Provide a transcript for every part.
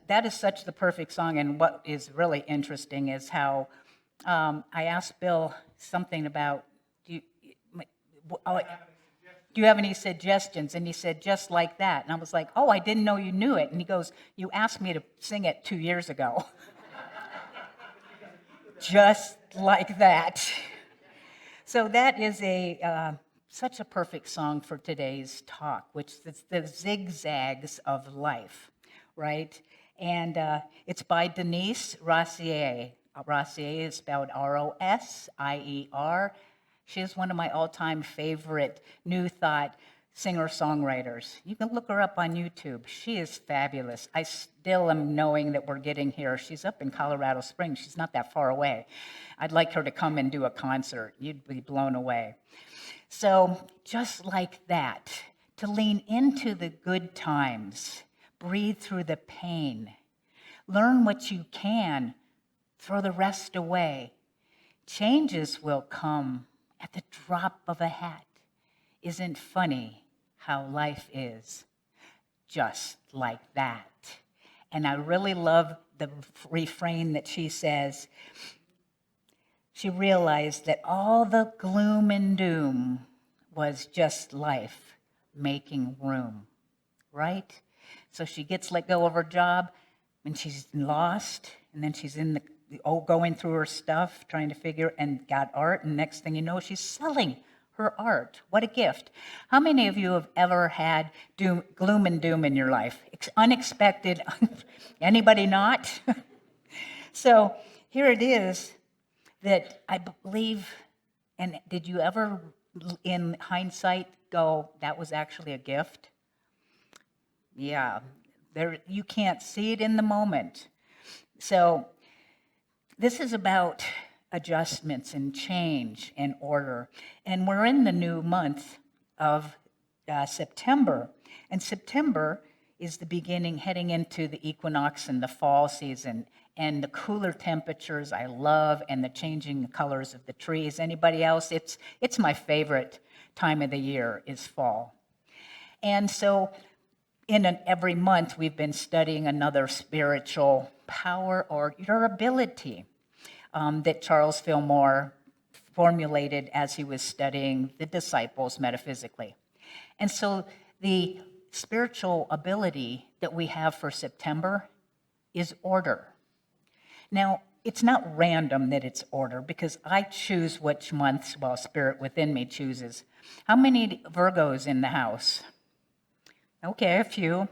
that is such the perfect song. And what is really interesting is how I asked Bill something about, do you, oh, do you have any suggestions? And he said, just like that. And I was like, oh, I didn't know you knew it. And he goes, you asked me to sing it 2 years ago. Just like that. So that is such a perfect song for today's talk, which is the zigzags of life, right? And it's by Denise Rossier. Rossier is spelled Rosier. She is one of my all-time favorite New Thought singer-songwriters. You can look her up on YouTube. She is fabulous. I still am knowing that we're getting here. She's up in Colorado Springs. She's not that far away. I'd like her to come and do a concert. You'd be blown away. So just like that, to lean into the good times, breathe through the pain, learn what you can, throw the rest away. Changes will come at the drop of a hat. Isn't funny how life is just like that? And I really love the refrain that she says. She realized that all the gloom and doom was just life making room, right? So she gets let go of her job and she's lost, and then she's in going through her stuff, trying to figure, and got art, and next thing you know, she's selling her art. What a gift. How many of you have ever had gloom and doom in your life? Unexpected. Anybody not? So here it is that I believe, and did you ever, in hindsight, go, that was actually a gift? Yeah, you can't see it in the moment. So this is about adjustments and change and order. And we're in the new month of September. And September is the beginning, heading into the equinox and the fall season. And the cooler temperatures I love, and the changing colors of the trees. Anybody else? It's my favorite time of the year is fall. And so every month we've been studying another spiritual power or your ability that Charles Fillmore formulated as he was studying the disciples metaphysically. And so the spiritual ability that we have for September is order. Now, it's not random that it's order, because I choose which months, well, Spirit within me chooses. How many Virgos in the house? Okay, a few.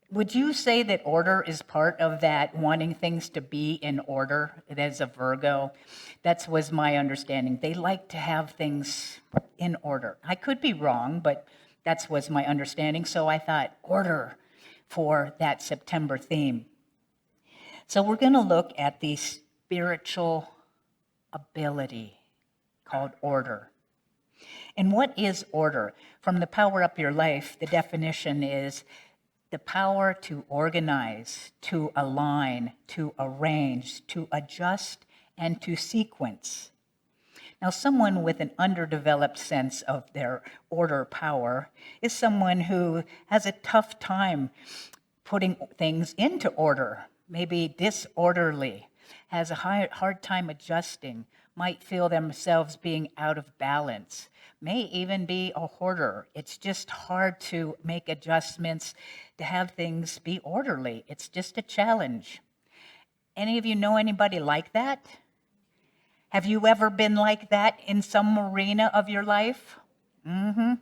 Would you say that order is part of that, wanting things to be in order as a Virgo? That was my understanding. They like to have things in order. I could be wrong, but that was my understanding. So I thought order for that September theme. So we're going to look at the spiritual ability called order. And what is order? From the Power Up Your Life, the definition is the power to organize, to align, to arrange, to adjust, and to sequence. Now, someone with an underdeveloped sense of their order power is someone who has a tough time putting things into order, maybe disorderly, has a hard time adjusting, might feel themselves being out of balance, may even be a hoarder. It's just hard to make adjustments, to have things be orderly. It's just a challenge. Any of you know anybody like that? Have you ever been like that in some arena of your life? Mm-hmm.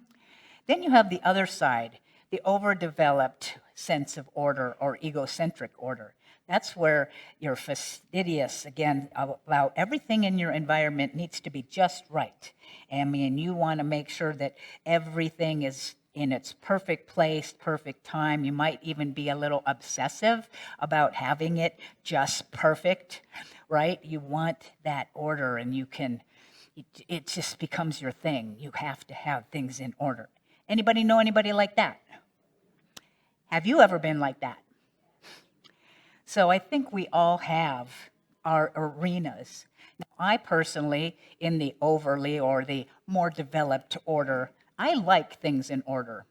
Then you have the other side, the overdeveloped sense of order or egocentric order. That's where you're fastidious, again, about everything in your environment needs to be just right. I mean, you want to make sure that everything is in its perfect place, perfect time. You might even be a little obsessive about having it just perfect, right? You want that order, and it just becomes your thing. You have to have things in order. Anybody know anybody like that? Have you ever been like that? So I think we all have our arenas. Now, I personally, in the overly or the more developed order, I like things in order.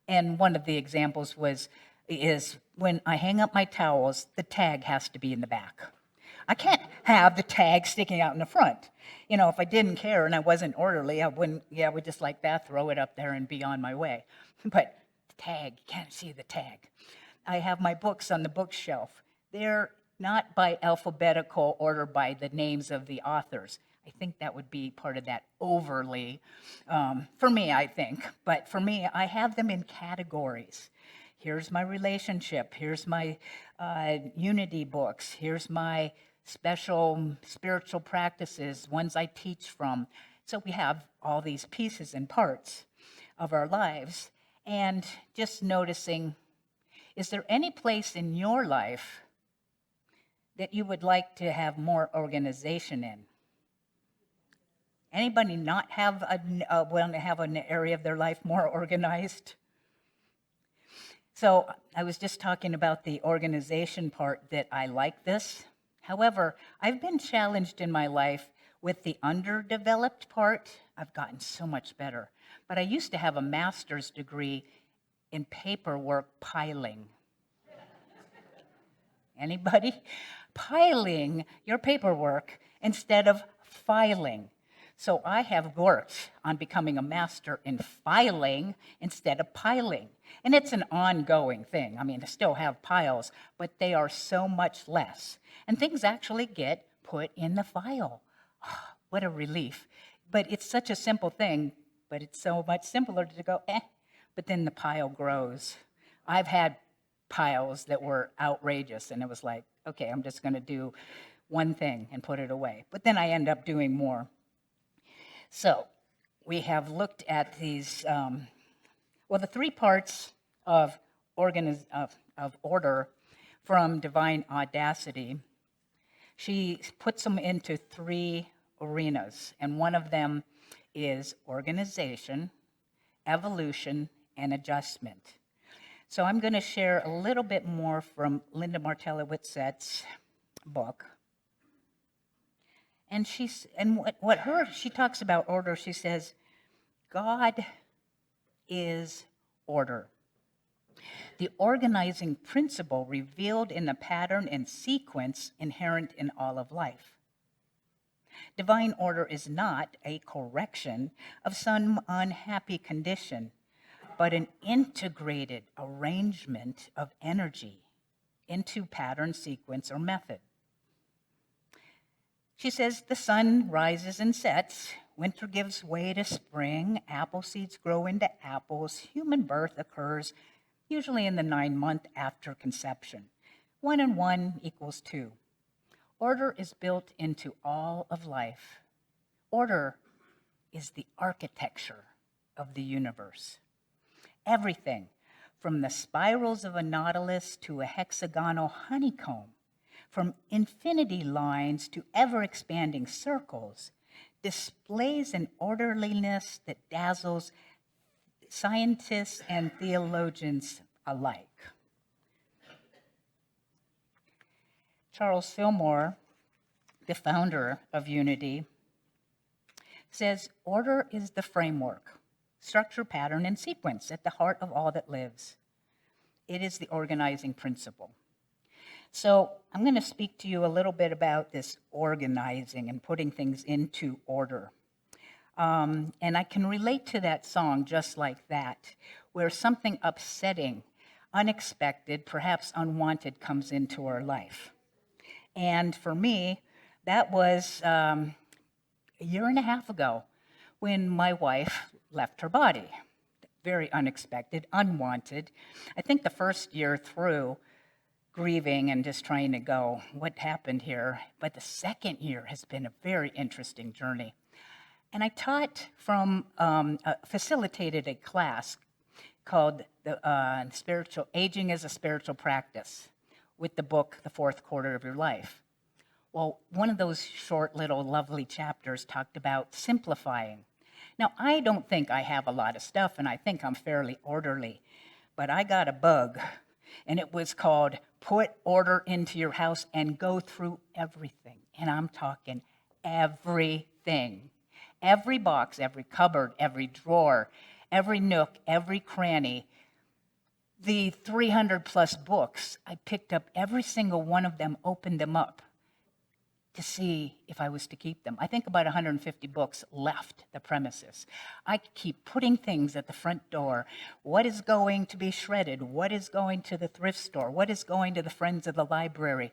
And one of the examples was is when I hang up my towels, the tag has to be in the back. I can't have the tag sticking out in the front. If I didn't care and I wasn't orderly, I would just like that, throw it up there and be on my way. But the tag, you can't see the tag. I have my books on the bookshelf. They're not by alphabetical order by the names of the authors. I think that would be part of that overly, for me, I think. But for me, I have them in categories. Here's my relationship. Here's my unity books. Here's my special spiritual practices, ones I teach from. So we have all these pieces and parts of our lives. And just noticing, is there any place in your life that you would like to have more organization in? Anybody not have want to have an area of their life more organized? So I was just talking about the organization part, that I like this. However, I've been challenged in my life with the underdeveloped part. I've gotten so much better. But I used to have a master's degree in paperwork piling. Anybody? Piling your paperwork instead of filing. So I have worked on becoming a master in filing instead of piling. And it's an ongoing thing. I mean, I still have piles, but they are so much less. And things actually get put in the file. What a relief. But it's such a simple thing, but it's so much simpler to go, but then the pile grows. I've had piles that were outrageous, and it was like, okay, I'm just going to do one thing and put it away. But then I end up doing more. So we have looked at these, the three parts of order from Divine Audacity. She puts them into three arenas, and one of them is organization, evolution, and adjustment. So I'm going to share a little bit more from Linda Martella Whitsett's book. And she talks about order. She says, God is order. The organizing principle revealed in the pattern and sequence inherent in all of life. Divine order is not a correction of some unhappy condition, but an integrated arrangement of energy into pattern, sequence, or method. She says the sun rises and sets, winter gives way to spring, apple seeds grow into apples, human birth occurs usually in the 9 month after conception. 1 and 1 equals 2. Order is built into all of life. Order is the architecture of the universe. Everything from the spirals of a nautilus to a hexagonal honeycomb, from infinity lines to ever-expanding circles, displays an orderliness that dazzles scientists and theologians alike. Charles Fillmore, the founder of Unity, says, order is the framework, structure, pattern, and sequence at the heart of all that lives. It is the organizing principle. So I'm going to speak to you a little bit about this organizing and putting things into order. And I can relate to that song Just Like That, where something upsetting, unexpected, perhaps unwanted comes into our life. And for me, that was a year and a half ago when my wife left her body. Very unexpected, unwanted. I think the first year through, grieving and just trying to go, what happened here? But the second year has been a very interesting journey. And I taught facilitated a class called the Spiritual Aging as a Spiritual Practice with the book, The Fourth Quarter of Your Life. Well, one of those short little lovely chapters talked about simplifying. Now, I don't think I have a lot of stuff, and I think I'm fairly orderly, but I got a bug, and it was called Put Order into Your House and Go Through Everything. And I'm talking everything. Every box, every cupboard, every drawer, every nook, every cranny. The 300 plus books, I picked up every single one of them, opened them up to see if I was to keep them. I think about 150 books left the premises. I keep putting things at the front door. What is going to be shredded? What is going to the thrift store? What is going to the Friends of the Library?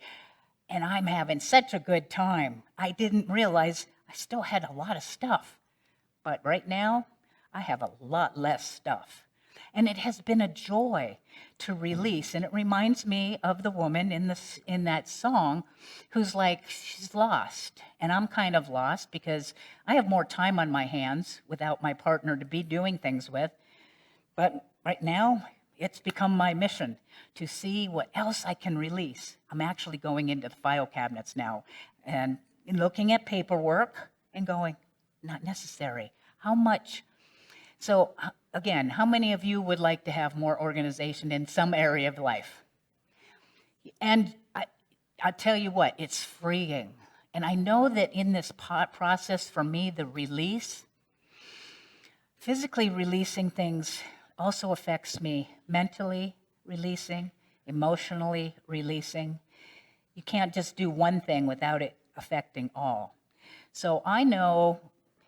And I'm having such a good time. I didn't realize I still had a lot of stuff. But right now, I have a lot less stuff. And it has been a joy to release. And it reminds me of the woman in that song who's like, she's lost. And I'm kind of lost because I have more time on my hands without my partner to be doing things with. But right now, it's become my mission to see what else I can release. I'm actually going into the file cabinets now and looking at paperwork and going, not necessary. How much? So again, how many of you would like to have more organization in some area of life? And I'll tell you what, it's freeing. And I know that in this process, for me, the release, physically releasing things also affects me mentally releasing, emotionally releasing. You can't just do one thing without it affecting all. So I know,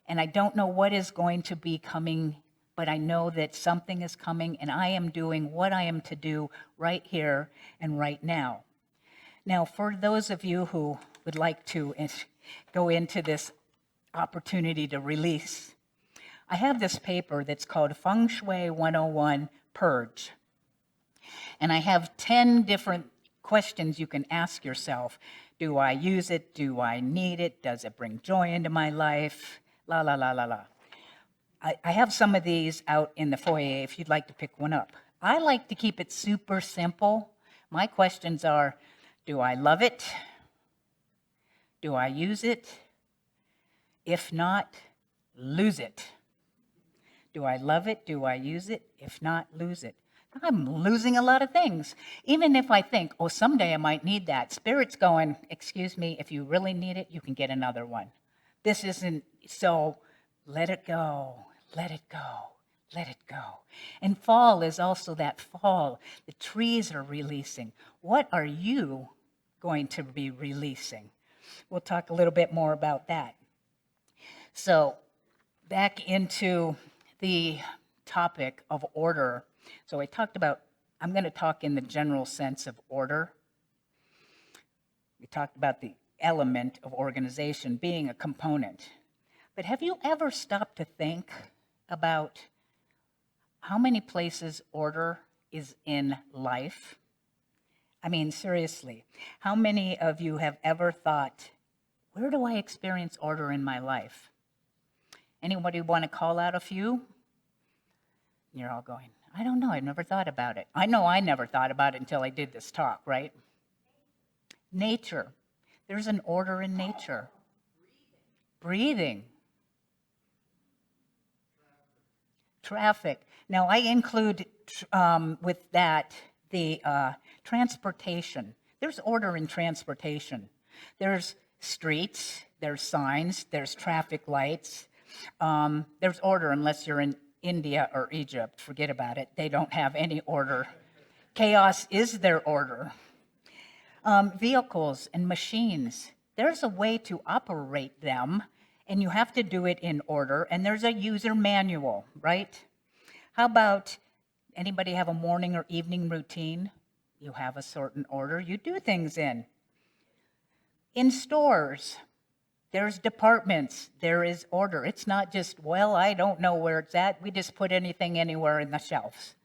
and I don't know what is going to be coming, but I know that something is coming, and I am doing what I am to do right here and right now. Now, for those of you who would like to go into this opportunity to release, I have this paper that's called Feng Shui 101 Purge. And I have 10 different questions you can ask yourself. Do I use it? Do I need it? Does it bring joy into my life? La, la, la, la, la. I have some of these out in the foyer if you'd like to pick one up. I like to keep it super simple. My questions are, do I love it? Do I use it? If not, lose it. Do I love it? Do I use it? If not, lose it. I'm losing a lot of things. Even if I think, oh, someday I might need that, Spirit's going, excuse me, if you really need it, you can get another one. This isn't, so let it go, let it go, let it go. And fall is also that fall. The trees are releasing. What are you going to be releasing? We'll talk a little bit more about that. So back into the topic of order. So I talked about, I'm going to talk in the general sense of order. We talked about the element of organization being a component. But have you ever stopped to think about how many places order is in life? I mean, seriously, how many of you have ever thought, where do I experience order in my life? Anybody want to call out a few? You're all going, I don't know, I never thought about it. I know I never thought about it until I did this talk, right? Nature. There's an order in nature. Breathing. Traffic. Now, I include with that the transportation. There's order in transportation. There's streets, there's signs, there's traffic lights. There's order unless you're in India or Egypt. Forget about it. They don't have any order. Chaos is their order. Vehicles and machines. There's a way to operate them, and you have to do it in order, and there's a user manual, right? How about anybody have a morning or evening routine? You have a certain order you do things in. In stores, there's departments, there is order. It's not just, well, I don't know where it's at. We just put anything anywhere in the shelves.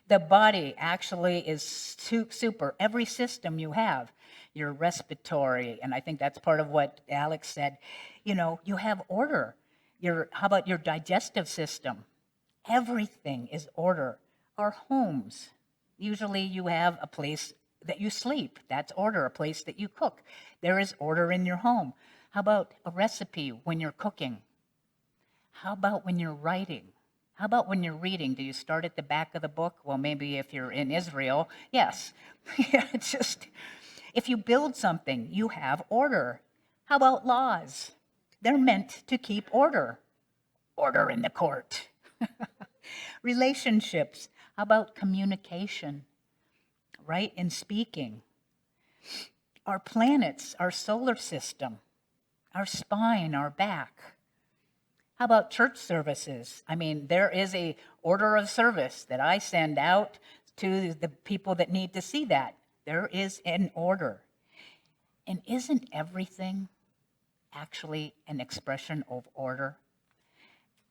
The body actually is super. Every system you have, your respiratory, and I think that's part of what Alex said, you have order. How about your digestive system? Everything is order. Our homes, usually you have a place that you sleep. That's order, a place that you cook. There is order in your home. How about a recipe when you're cooking? How about when you're writing? How about when you're reading? Do you start at the back of the book? Well, maybe if you're in Israel, yes. It's just, if you build something, you have order. How about laws? They're meant to keep order. Order in the court. Relationships. How about communication, right? In speaking. Our planets, our solar system, our spine, our back. How about church services? I mean, there is a order of service that I send out to the people that need to see that. There is an order. And isn't everything actually an expression of order?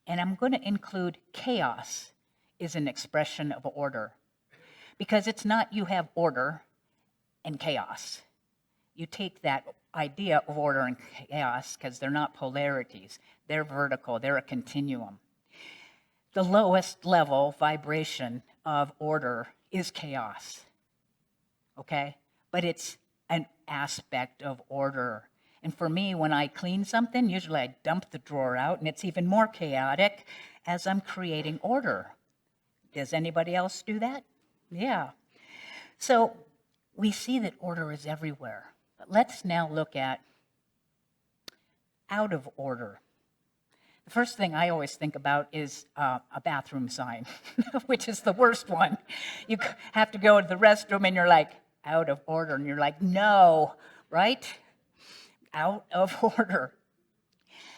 And I'm going to include chaos is an expression of order. Because it's not you have order and chaos. You take that idea of order and chaos because they're not polarities. They're vertical. They're a continuum. The lowest level vibration of order is chaos. Okay? But it's an aspect of order. And for me, when I clean something, usually I dump the drawer out, and it's even more chaotic as I'm creating order. Does anybody else do that? Yeah. So we see that order is everywhere. But let's now look at out of order. The first thing I always think about is a bathroom sign, which is the worst one. You have to go to the restroom and you're like, out of order. And you're like, no, right? Out of order.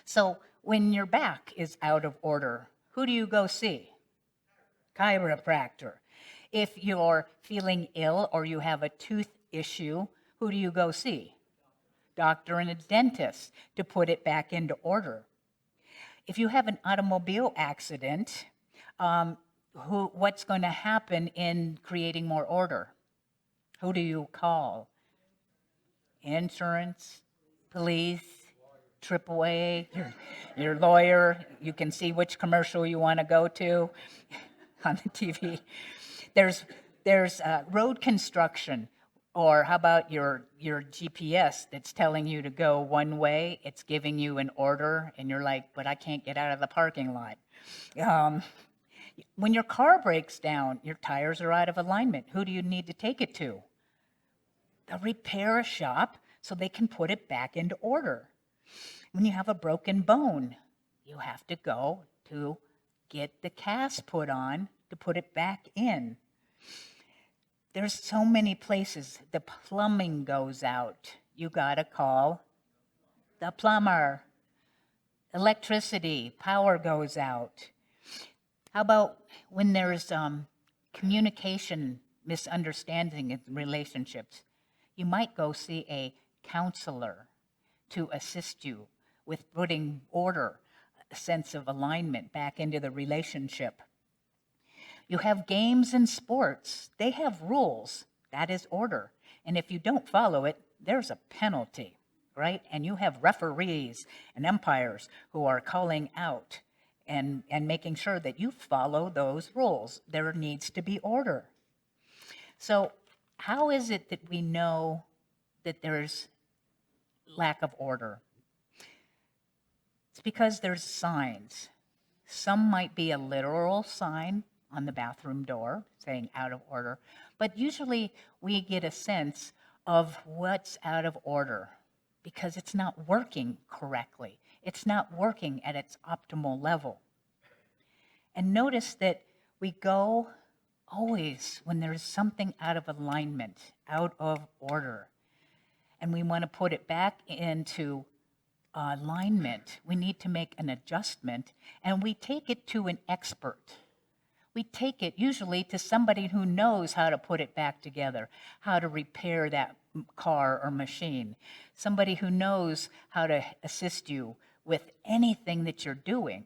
So when your back is out of order, who do you go see? Chiropractor. If you're feeling ill or you have a tooth issue, who do you go see? Doctor and a dentist to put it back into order. If you have an automobile accident, what's going to happen in creating more order? Who do you call? Insurance, police, AAA, your lawyer. You can see which commercial you want to go to on the TV. There's road construction, or how about your GPS that's telling you to go one way? It's giving you an order, and you're like, but I can't get out of the parking lot. When your car breaks down, your tires are out of alignment. Who do you need to take it to? The repair shop so they can put it back into order. When you have a broken bone, you have to go to get the cast put on to put it back in. There's so many places. The plumbing goes out. You got to call the plumber. Electricity, power goes out. How about when there's communication misunderstanding in relationships? You might go see a counselor to assist you with putting order, a sense of alignment back into the relationship. You have games and sports. They have rules. That is order. And if you don't follow it, there's a penalty, right? And you have referees and umpires who are calling out and making sure that you follow those rules. There needs to be order. So how is it that we know that there's lack of order? It's because there's signs. Some might be a literal sign on the bathroom door saying out of order, but usually we get a sense of what's out of order because it's not working correctly. It's not working at its optimal level. And notice that we go always when there's something out of alignment, out of order, and we want to put it back into alignment. We need to make an adjustment, and we take it to an expert. We take it usually to somebody who knows how to put it back together, how to repair that car or machine, somebody who knows how to assist you with anything that you're doing.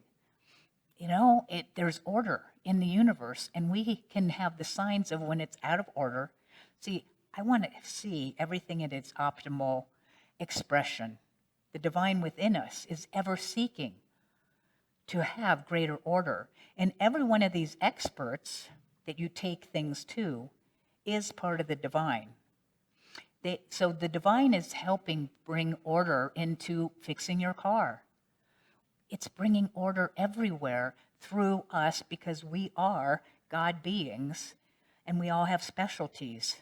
You know, there's order in the universe, and we can have the signs of when it's out of order. See, I want to see everything in its optimal expression. The divine within us is ever seeking to have greater order. And every one of these experts that you take things to is part of the divine. So the divine is helping bring order into fixing your car. It's bringing order everywhere through us because we are God beings and we all have specialties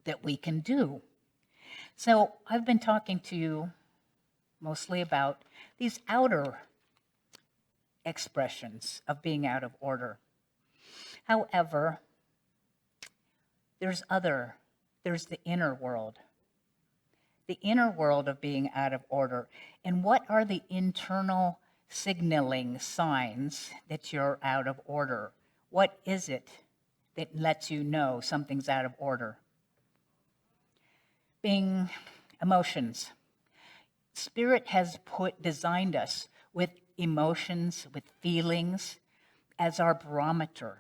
that we can do. So I've been talking to you mostly about these outer expressions of being out of order. However, there's the inner world. The inner world of being out of order. And what are the internal signaling signs that you're out of order? What is it that lets you know something's out of order? Being emotions. Spirit has designed us with emotions, with feelings as our barometer.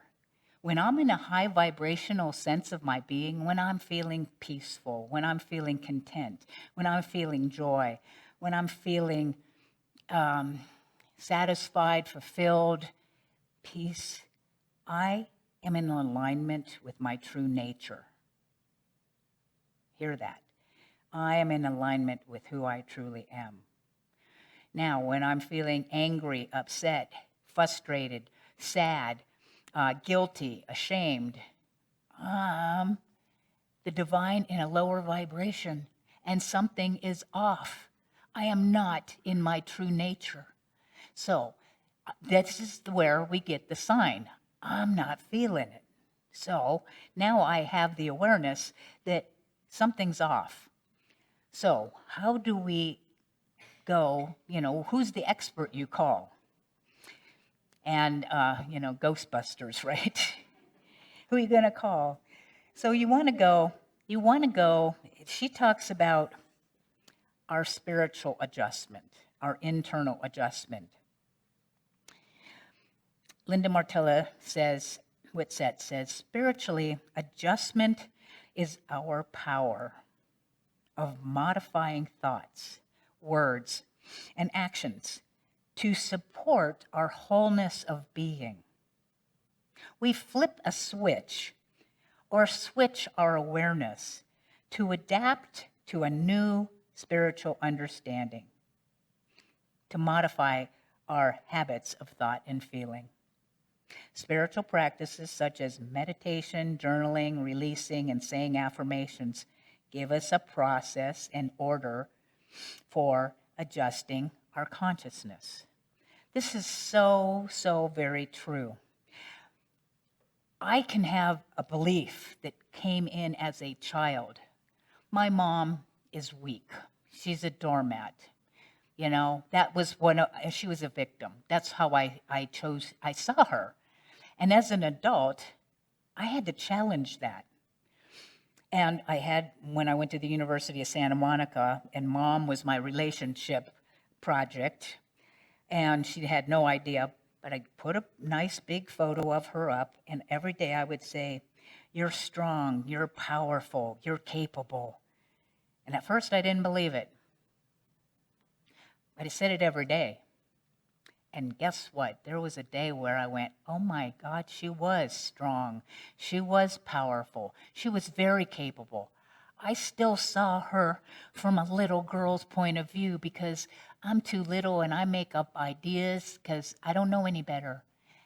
When I'm in a high vibrational sense of my being, when I'm feeling peaceful, when I'm feeling content, when I'm feeling joy, when I'm feeling satisfied, fulfilled, peace, I am in alignment with my true nature. Hear that. I am in alignment with who I truly am. Now, when I'm feeling angry, upset, frustrated, sad, guilty, ashamed, the divine in a lower vibration, and something is off. I am not in my true nature. So this is where we get the sign. I'm not feeling it. So now I have the awareness that something's off. So how do we go, who's the expert you call? And, Ghostbusters, right? Who are you going to call? So you want to go, she talks about our spiritual adjustment, our internal adjustment. Linda Martella Whitsett says, spiritually, adjustment is our power of modifying thoughts, words, and actions to support our wholeness of being. We flip a switch or switch our awareness to adapt to a new spiritual understanding, to modify our habits of thought and feeling. Spiritual practices such as meditation, journaling, releasing, and saying affirmations give us a process and order for adjusting our consciousness. This is so, so very true. I can have a belief that came in as a child. My mom is weak. She's a doormat. That was she was a victim. That's how I saw her. And as an adult, I had to challenge that. And when I went to the University of Santa Monica, and Mom was my relationship project, and she had no idea, but I put a nice big photo of her up, and every day I would say, you're strong, you're powerful, you're capable. And at first I didn't believe it. But I said it every day. And guess what? There was a day where I went, oh my God, she was strong. She was powerful. She was very capable. I still saw her from a little girl's point of view because I'm too little and I make up ideas because I don't know any better.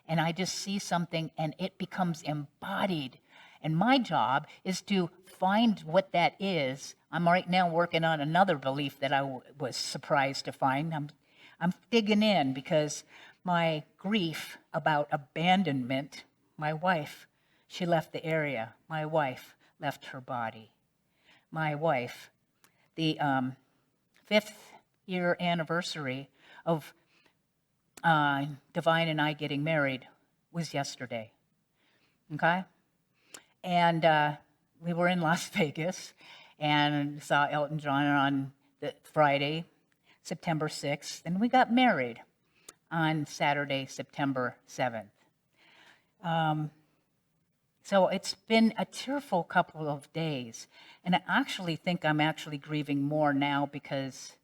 And I just see something and it becomes embodied. And my job is to find what that is. I'm right now working on another belief that I was surprised to find. I'm digging in because my grief about abandonment, my wife, she left the area. My wife left her body. My wife, the 5th year anniversary of Divine and I getting married was yesterday, okay? And we were in Las Vegas and saw Elton John on the Friday, September 6th, and we got married on Saturday, September 7th. So it's been a tearful couple of days, and I actually think I'm actually grieving more now because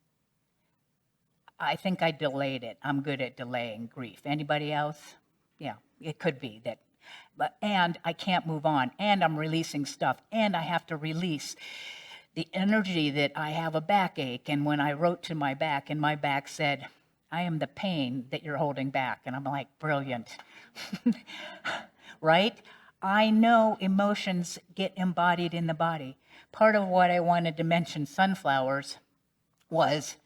I think I delayed it. I'm good at delaying grief. Anybody else? Yeah, it could be that. And I can't move on, and I'm releasing stuff, and I have to release the energy that I have a backache. And when I wrote to my back, and my back said, I am the pain that you're holding back. And I'm like, brilliant. Right? I know emotions get embodied in the body. Part of what I wanted to mention, sunflowers, was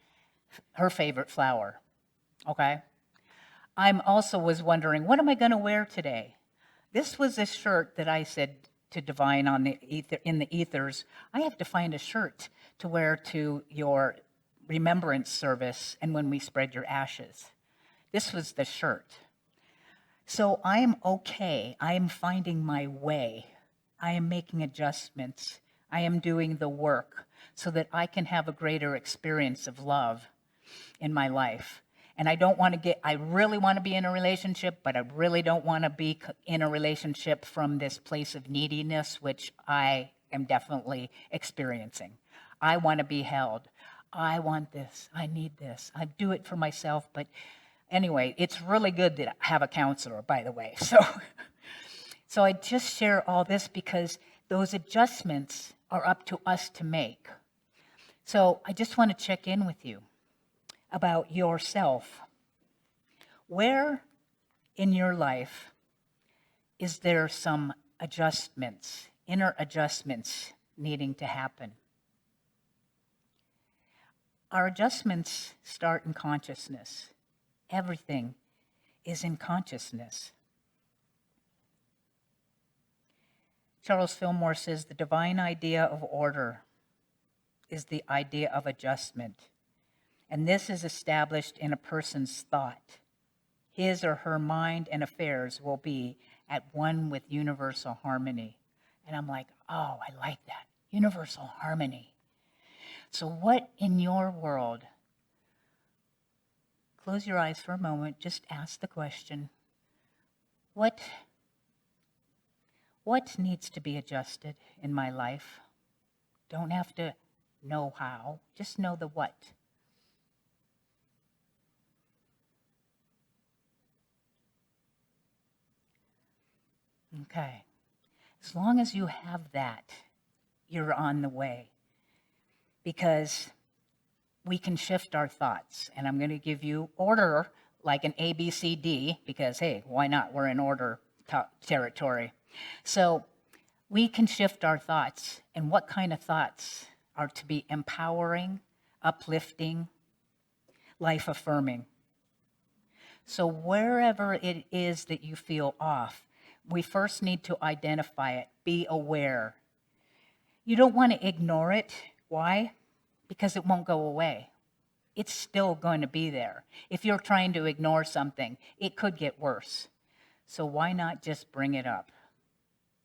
her favorite flower. Okay? I'm also was wondering, what am I going to wear today? This was a shirt that I said to Divine on the ether, in the ethers, I have to find a shirt to wear to your remembrance service and when we spread your ashes. This was the shirt. So I am okay. I am finding my way. I am making adjustments. I am doing the work so that I can have a greater experience of love in my life. And I really want to be in a relationship, but I really don't want to be in a relationship from this place of neediness, which I am definitely experiencing. I want to be held. I want this. I need this. I do it for myself. But anyway, it's really good to have a counselor, by the way. So I just share all this because those adjustments are up to us to make. So I just want to check in with you about yourself. Where in your life is there some adjustments, inner adjustments needing to happen? Our adjustments start in consciousness. Everything is in consciousness. Charles Fillmore says the divine idea of order is the idea of adjustment. And this is established in a person's thought. His or her mind and affairs will be at one with universal harmony. And I'm like, oh, I like that. Universal harmony. So what in your world, close your eyes for a moment, just ask the question, what needs to be adjusted in my life? Don't have to know how, just know the what. Okay. As long as you have that, you're on the way. Because we can shift our thoughts. And I'm going to give you order like an A, B, C, D, because, hey, why not? We're in order territory. So we can shift our thoughts. And what kind of thoughts are to be empowering, uplifting, life-affirming? So wherever it is that you feel off, we first need to identify it, be aware. You don't want to ignore it. Why? Because it won't go away. It's still going to be there. If you're trying to ignore something, it could get worse. So why not just bring it up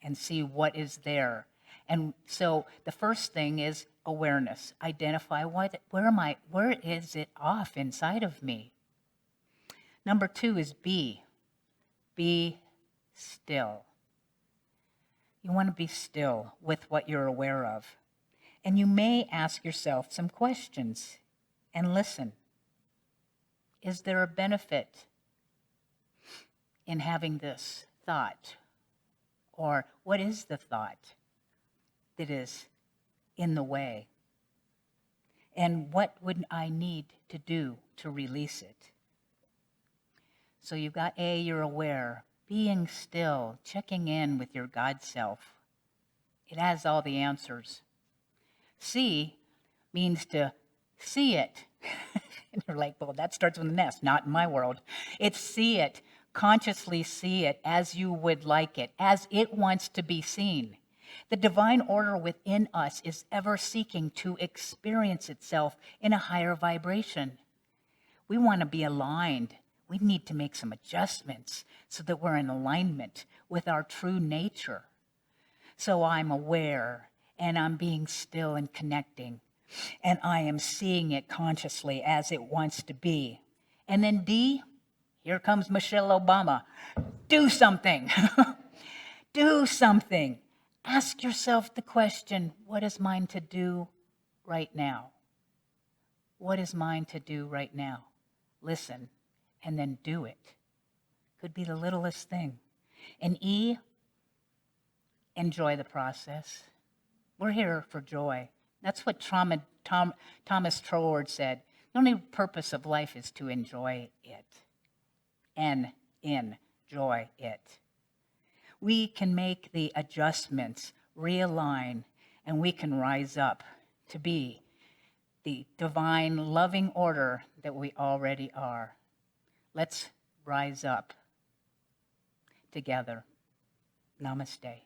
and see what is there? And so the first thing is awareness. Identify where is it off inside of me? Number 2 is be. Be still. You want to be still with what you're aware of. And you may ask yourself some questions and listen. Is there a benefit in having this thought? Or what is the thought that is in the way? And what would I need to do to release it? So you've got A, you're aware, being still, checking in with your God self. It has all the answers. See means to see it. And you're like, well, that starts with an S, not in my world. It's see it, consciously see it as you would like it, as it wants to be seen. The divine order within us is ever seeking to experience itself in a higher vibration. We want to be aligned. We need to make some adjustments so that we're in alignment with our true nature. So I'm aware, and I'm being still and connecting, and I am seeing it consciously as it wants to be. And then D, here comes Michelle Obama. Do something. Do something. Ask yourself the question, what is mine to do right now? What is mine to do right now? Listen, and then do it. Could be the littlest thing. And E, enjoy the process. We're here for joy. That's what Thomas Troward said. The only purpose of life is to enjoy it. And enjoy it. We can make the adjustments, realign, and we can rise up to be the divine loving order that we already are. Let's rise up together. Namaste.